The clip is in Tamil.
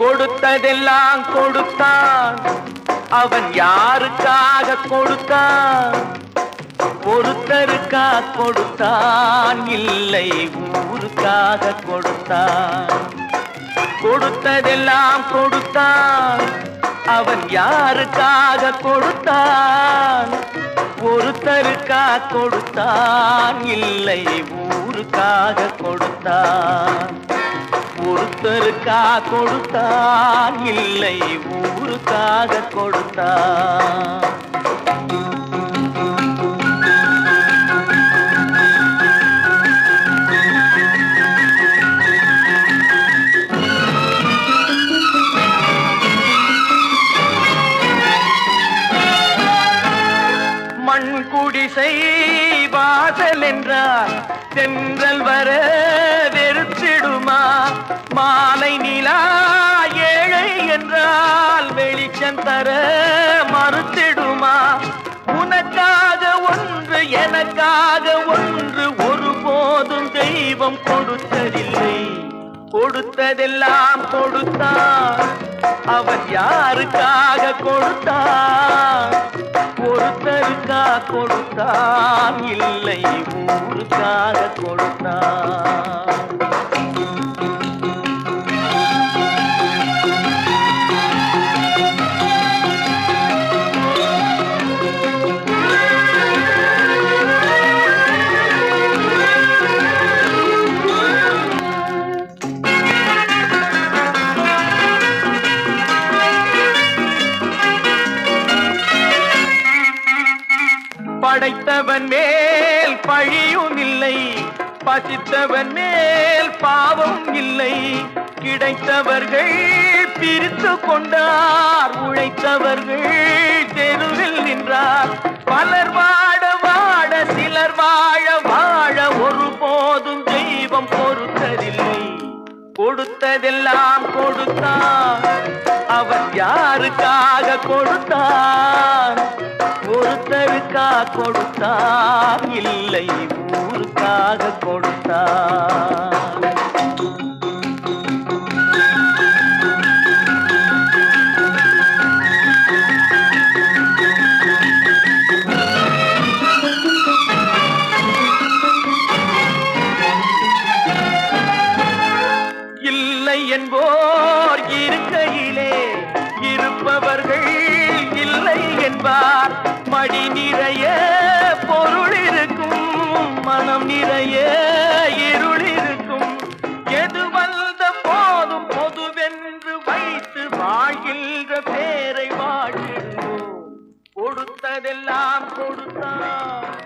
கொடுத்ததெல்லாம் கொடுத்தான். அவன் யாருக்காக கொடுத்தான்? ஒருத்தருக்கா கொடுத்தான், இல்லை ஊருக்காக கொடுத்தான். கொடுத்ததெல்லாம் கொடுத்தான். அவன் யாருக்காக கொடுத்தான்? ஒருத்தருக்கா கொடுத்தான், இல்லை ஊருக்காக கொடுத்தான். ஒருத்தருக்கா கொடுத்தான், இல்லை ஊருக்காக கொடுத்தான். மண் குடிசை வாசல் என்றால் தென்றல் வர வெறுத்திடுமா? மாலை நிலா ஏழை என்றால் வெளிச்சம் தர மறுத்திடுமா? உனக்காக ஒன்று எனக்காக ஒன்று ஒருபோதும் தெய்வம் கொடுத்ததில்லை. கொடுத்ததெல்லாம் கொடுத்தான். அவன் யாருக்காக கொடுத்தான்? ஒருத்தருக்கா கொடுத்தான், இல்லை ஊருக்காக கொடுத்தான். படைத்தவன் மேல் பழியும் இல்லை, பசித்தவன் மேல் பாவம் இல்லை. கிடைத்தவர்கள் பிரித்து கொண்டார், உழைத்தவர்கள் தெருவில் நின்றார். பலர் வாட வாட சிலர் வாழ வாழ ஒருபோதும் தெய்வம் பொறுத்ததில்லை. கொடுத்ததெல்லாம் கொடுத்தான். அவன் யாருக்காக கொடுத்தான்? ஒருத்தருக்கா கொடுத்தான், இல்லை ஊருக்காக கொடுத்தான். இல்லை என்போர் இருக்கையிலே இருப்பவர்கள் இல்லை என்பார். மடி நிறைய பொருள் இருக்கும், மனம் நிறைய இருள் இருக்கும். எது வந்த போதும் பொதுவென்று வைத்து வாழ்கின்ற பேரை வாழ்கிறோம். கொடுத்ததெல்லாம் கொடுத்தான்.